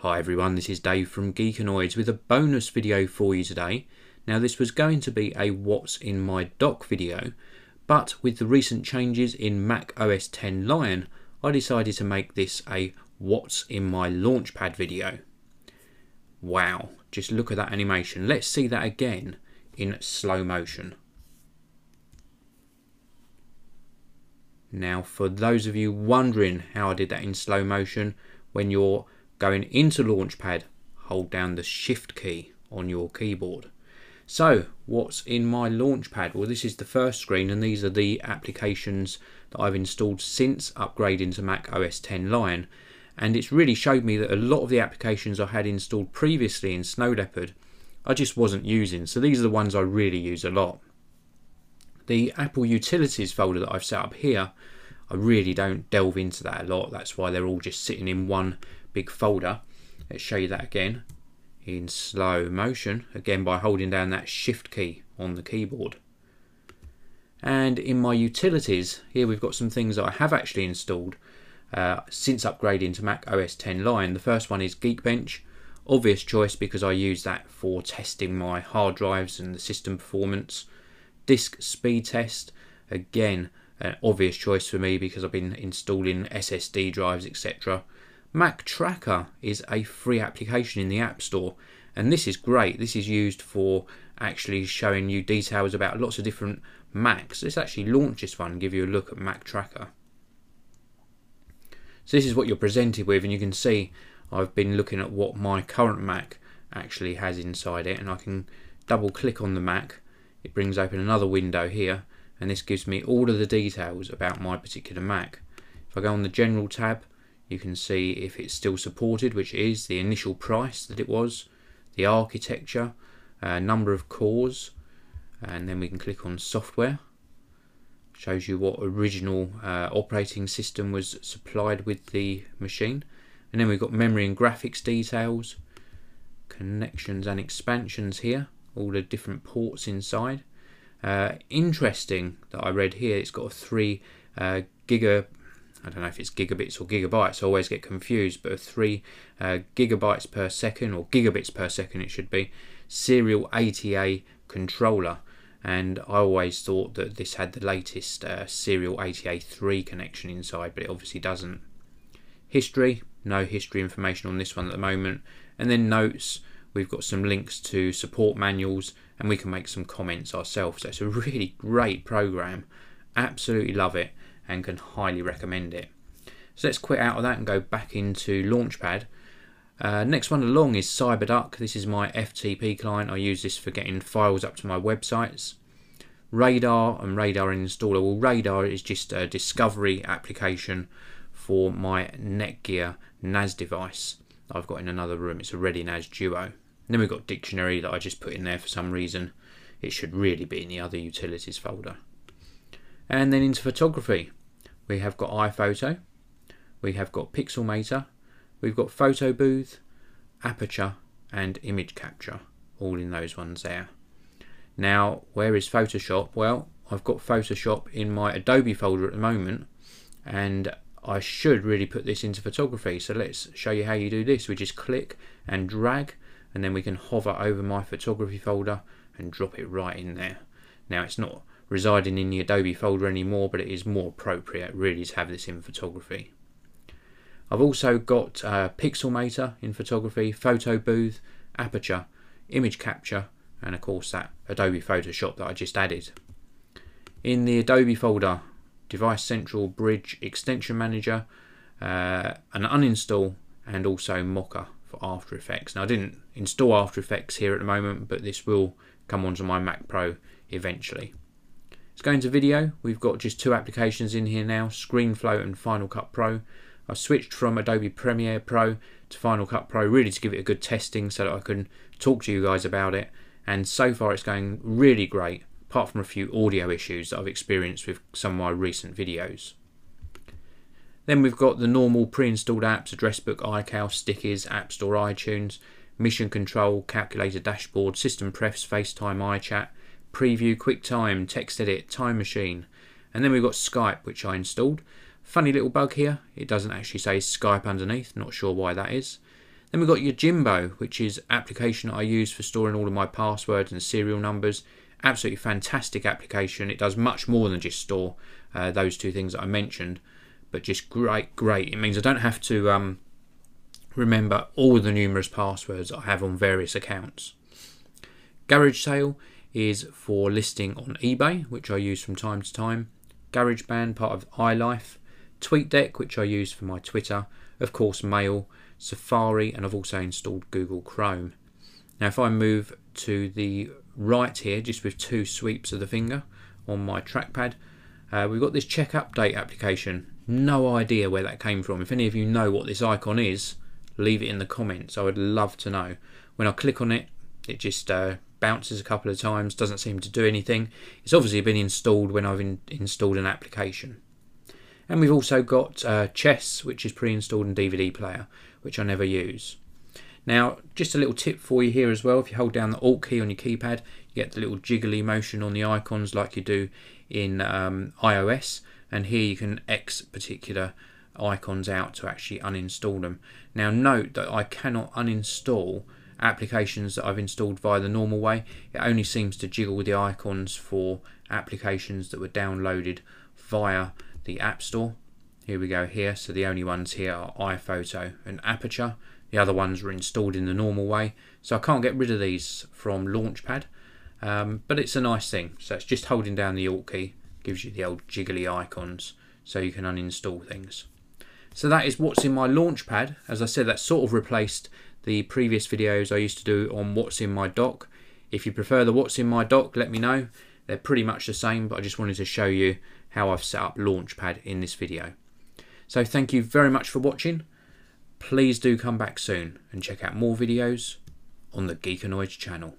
Hi everyone, this is Dave from Geekanoids with a bonus video for you today. Now this was going to be a what's in my dock video, but with the recent changes in Mac OS X Lion, I decided to make this a what's in my Launchpad video. Wow, just look at that animation. Let's see that again in slow motion. Now for those of you wondering how I did that in slow motion, when you're going into Launchpad, hold down the Shift key on your keyboard. So what's in my Launchpad? Well, this is the first screen and these are the applications that I've installed since upgrading to Mac OS X Lion, and it's really showed me that a lot of the applications I had installed previously in Snow Leopard I just wasn't using, so these are the ones I really use a lot. The Apple Utilities folder that I've set up here, I really don't delve into that a lot, that's why they're all just sitting in one big folder. Let's show you that again in slow motion, again by holding down that Shift key on the keyboard. And in my utilities, here we've got some things that I have actually installed since upgrading to Mac OS X Lion. The first one is Geekbench. Obvious choice because I use that for testing my hard drives and the system performance. Disk speed test, again an obvious choice for me because I've been installing SSD drives, etc. Mac Tracker is a free application in the App Store, and this is great. This is used for actually showing you details about lots of different Macs. Let's actually launch this one and give you a look at Mac Tracker. So this is what you're presented with, and you can see I've been looking at what my current Mac actually has inside it, and I can double click on the Mac. It brings open another window here, and this gives me all of the details about my particular Mac. If I go on the General tab, you can see if it's still supported, which it is, the initial price that it was, the architecture, number of cores, and then we can click on Software. Shows you what original operating system was supplied with the machine. And then we've got memory and graphics details, connections and expansions here, all the different ports inside. Interesting that I read here, it's got a 3 I don't know if it's gigabits or gigabytes, I always get confused, but a 3 gigabytes per second, or gigabits per second it should be, serial ATA controller. And I always thought that this had the latest serial ATA 3 connection inside, but it obviously doesn't. History, no history information on this one at the moment. And then notes, we've got some links to support manuals, and we can make some comments ourselves. So it's a really great program, absolutely love it, and can highly recommend it. So let's quit out of that and go back into Launchpad. Next one along is CyberDuck. This is my FTP client. I use this for getting files up to my websites. Radar and Radar Installer. Well, Radar is just a discovery application for my Netgear NAS device that I've got in another room. It's a Ready NAS Duo. And then we've got Dictionary that I just put in there for some reason. It should really be in the other utilities folder. And then into photography, we have got iPhoto, we have got Pixelmator, we've got Photo Booth, Aperture and Image Capture, all in those ones there. Now, where is Photoshop? Well, I've got Photoshop in my Adobe folder at the moment, and I should really put this into photography. So let's show you how you do this. We just click and drag, and then we can hover over my photography folder and drop it right in there. Now, it's not residing in the Adobe folder anymore, but it is more appropriate really to have this in photography. I've also got Pixelmator in photography, Photo Booth, Aperture, Image Capture, and of course that Adobe Photoshop that I just added. In the Adobe folder, Device Central, Bridge, Extension Manager, an uninstall, and also Mocha for After Effects. Now I didn't install After Effects here at the moment, but this will come onto my Mac Pro eventually. Let's go into video. We've got just 2 applications in here now, ScreenFlow and Final Cut Pro. I've switched from Adobe Premiere Pro to Final Cut Pro really to give it a good testing so that I can talk to you guys about it, and so far it's going really great, apart from a few audio issues that I've experienced with some of my recent videos. Then we've got the normal pre-installed apps, Address Book, iCal, Stickies, App Store, iTunes, Mission Control, Calculator, Dashboard, System Prefs, FaceTime, iChat, Preview, QuickTime, Text Edit, Time Machine, and then we've got Skype, which I installed. Funny little bug here, it doesn't actually say Skype underneath, not sure why that is. Then we've got your Jimbo, which is an application that I use for storing all of my passwords and serial numbers. Absolutely fantastic application. It does much more than just store those two things that I mentioned, but just great. It means I don't have to remember all the numerous passwords I have on various accounts. Garage Sale is for listing on eBay, which I use from time to time. GarageBand, part of iLife. TweetDeck, which I use for my Twitter. Of course, Mail, Safari, and I've also installed Google Chrome. Now if I move to the right here, just with 2 sweeps of the finger on my trackpad, we've got this Check Update application. No idea where that came from. If any of you know what this icon is, leave it in the comments. I would love to know. When I click on it, it just bounces a couple of times, doesn't seem to do anything. It's obviously been installed when I've installed an application. And we've also got Chess, which is pre-installed, in DVD player, which I never use. Now, just a little tip for you here as well. If you hold down the Alt key on your keypad, you get the little jiggly motion on the icons like you do in iOS. And here you can X particular icons out to actually uninstall them. Now note that I cannot uninstall applications that I've installed via the normal way. It only seems to jiggle the icons for applications that were downloaded via the App Store. Here we go here. So the only ones here are iPhoto and Aperture. The other ones were installed in the normal way. So I can't get rid of these from Launchpad. But it's a nice thing. So it's just holding down the Alt key. Gives you the old jiggly icons so you can uninstall things. So that is what's in my Launchpad. As I said, that sort of replaced the previous videos I used to do on what's in my dock. If you prefer the what's in my dock, let me know. They're pretty much the same, but I just wanted to show you how I've set up Launchpad in this video. So thank you very much for watching. Please do come back soon and check out more videos on the Geekanoids channel.